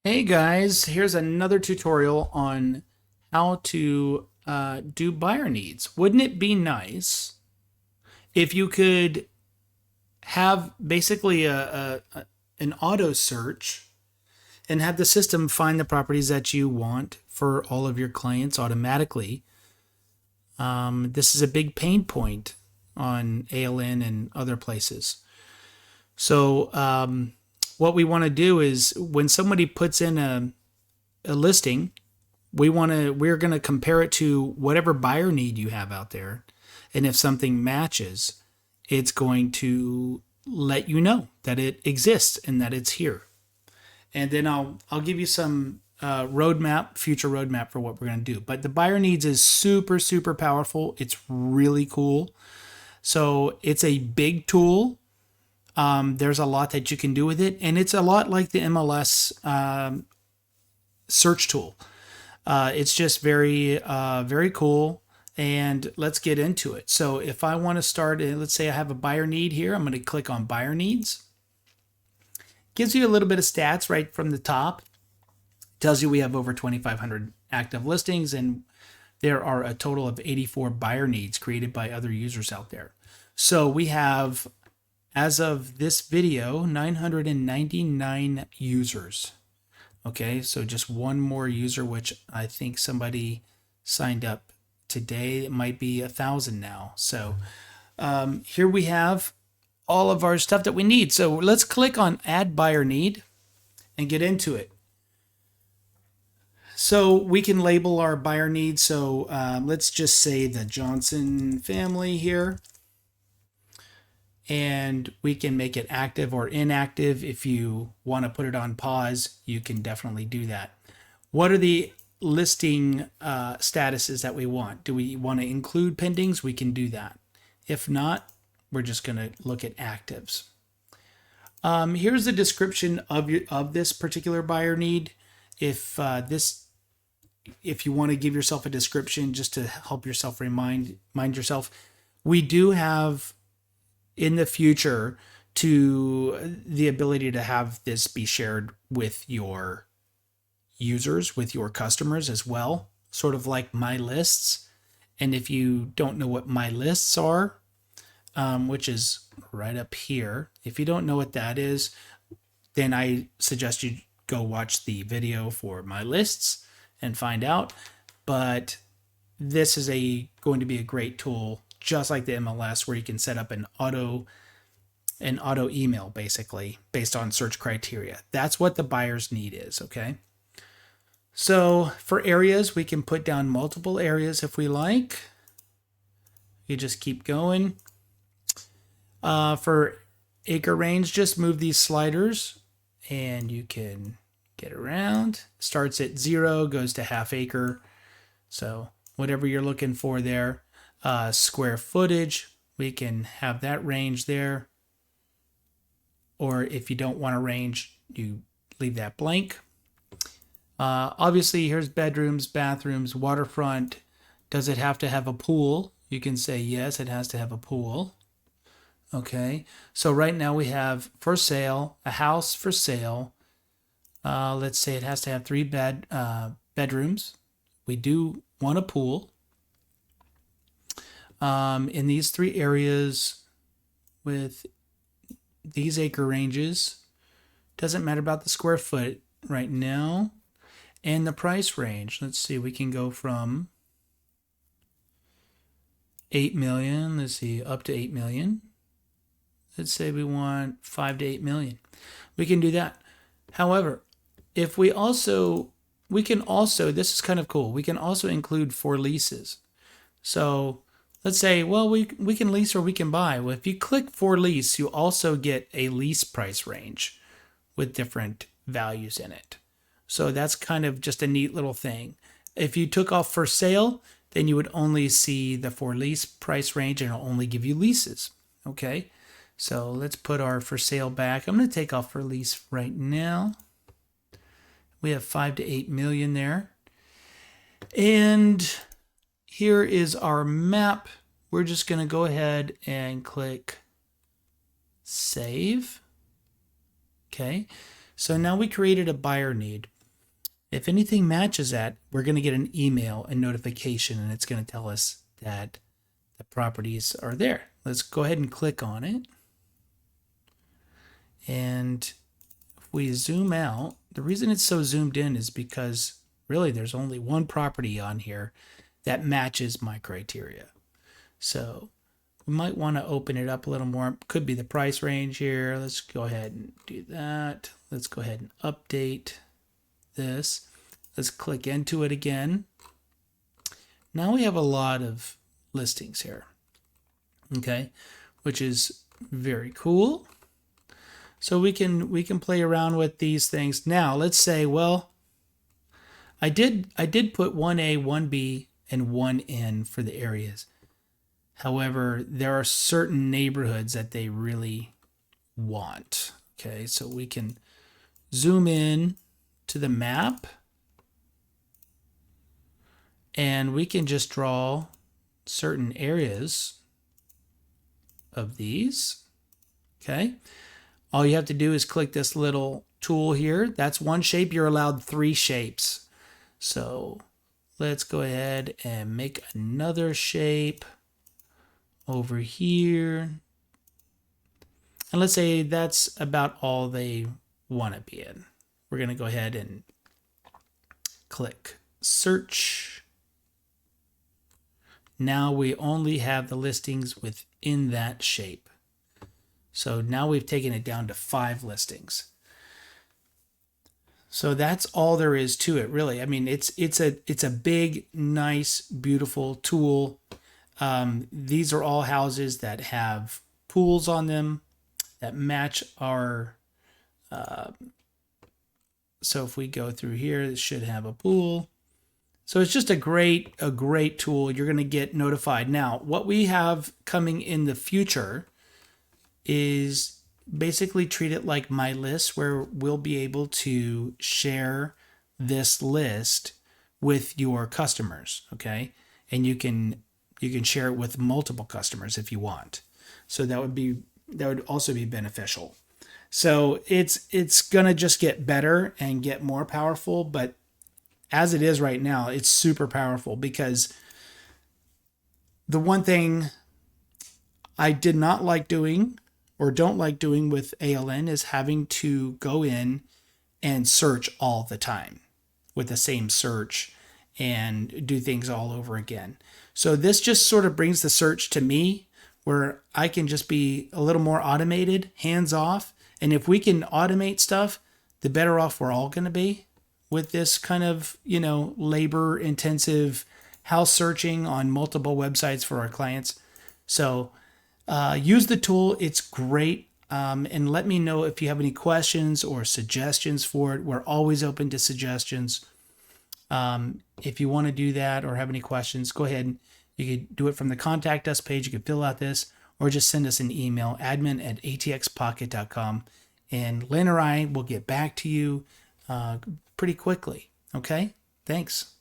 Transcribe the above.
Hey guys, here's another tutorial on how to do buyer needs. Wouldn't it be nice if you could have basically an auto search and have the system find the properties that you want for all of your clients automatically? This is a big pain point on ALN and other places. So what we want to do is when somebody puts in a listing, we're going to compare it to whatever buyer need you have out there, and if something matches, it's going to let you know that it exists and that it's here. And then I'll give you some future roadmap for what we're going to do. But the buyer needs is super powerful. It's really cool. So it's a big tool. There's a lot that you can do with it, and it's a lot like the MLS search tool. It's just very cool. And let's get into it. So if I want to start, let's say I have a buyer need here, I'm going to click on buyer needs. Gives you a little bit of stats right from the top. Tells you we have over 2,500 active listings, and there are a total of 84 buyer needs created by other users out there. So we have, as of this video, 999 users. Okay, so just one more user, which I think somebody signed up today. It might be 1,000 now. So here we have all of our stuff that we need. So let's click on Add Buyer Need and get into it. So we can label our buyer needs. So let's just say the Johnson family here. And we can make it active or inactive. If you want to put it on pause, you can definitely do that. What are the listing statuses that we want? Do we want to include pendings? We can do that. If not, we're just going to look at actives. Here's the description of this particular buyer need. If you want to give yourself a description just to help yourself mind yourself, we do have in the future to the ability to have this be shared with your users, with your customers as well, sort of like My Lists. And if you don't know what My Lists are, which is right up here, if you don't know what that is, then I suggest you go watch the video for My Lists and find out. But this is going to be a great tool, just like the MLS, where you can set up an auto email basically based on search criteria. That's what the buyer's need is. Okay. So for areas, we can put down multiple areas if we like. You just keep going. For acre range, just move these sliders and you can get around. Starts at 0, goes to half acre. So whatever you're looking for there. Square footage, we can have that range there. Or if you don't want a range, you leave that blank. Obviously, here's bedrooms, bathrooms, waterfront. Does it have to have a pool? You can say yes, it has to have a pool. Okay, so right now we have for sale, a house for sale. Let's say it has to have 3 bedrooms. We do want a pool. In these 3 areas with these acre ranges, doesn't matter about the square foot right now. And the price range, let's see, we can go from 8 million, let's see, up to 8 million. Let's say we want 5 to 8 million. We can do that. However, if we can also, this is kind of cool, we can also include for leases. So let's say, well, we can lease or we can buy. Well, if you click for lease, you also get a lease price range with different values in it. So that's kind of just a neat little thing. If you took off for sale, then you would only see the for lease price range and it'll only give you leases. Okay, so let's put our for sale back. I'm going to take off for lease right now. We have 5 to 8 million there. And here is our map. We're just going to go ahead and click save. Okay, so now we created a buyer need. If anything matches that, we're going to get an email, a notification, and it's going to tell us that the properties are there. Let's go ahead and click on it. And if we zoom out, the reason it's so zoomed in is because really there's only one property on here that matches my criteria. So we might want to open it up a little more. Could be the price range here. Let's go ahead and do that. Let's go ahead and update this. Let's click into it again. Now we have a lot of listings here. Okay, which is very cool. So we can play around with these things. Now let's say, well, I did put 1A, 1B, and 1N for the areas. However, there are certain neighborhoods that they really want. Okay, so we can zoom in to the map and we can just draw certain areas of these. Okay, all you have to do is click this little tool here. That's one shape. You're allowed 3 shapes. So let's go ahead and make another shape over here. And let's say that's about all they want to be in. We're going to go ahead and click search. Now we only have the listings within that shape. So now we've taken it down to 5 listings. So that's all there is to it, really. I mean, it's a big, nice, beautiful tool. These are all houses that have pools on them that match our. So if we go through here, it should have a pool. So it's just a great tool. You're going to get notified. Now, what we have coming in the future is basically treat it like My List, where we'll be able to share this list with your customers, okay? And you can share it with multiple customers if you want. So that would also be beneficial. So it's going to just get better and get more powerful, but as it is right now, it's super powerful because the one thing I did not like doing or don't like doing with ALN is having to go in and search all the time with the same search and do things all over again. So this just sort of brings the search to me where I can just be a little more automated, hands off. And if we can automate stuff, the better off we're all going to be with this kind of, labor intensive house searching on multiple websites for our clients. So use the tool. It's great. And let me know if you have any questions or suggestions for it. We're always open to suggestions. If you want to do that or have any questions, go ahead. You could do it from the contact us page. You can fill out this or just send us an email, admin@atxpocket.com. And Lynn or I will get back to you pretty quickly. Okay? Thanks.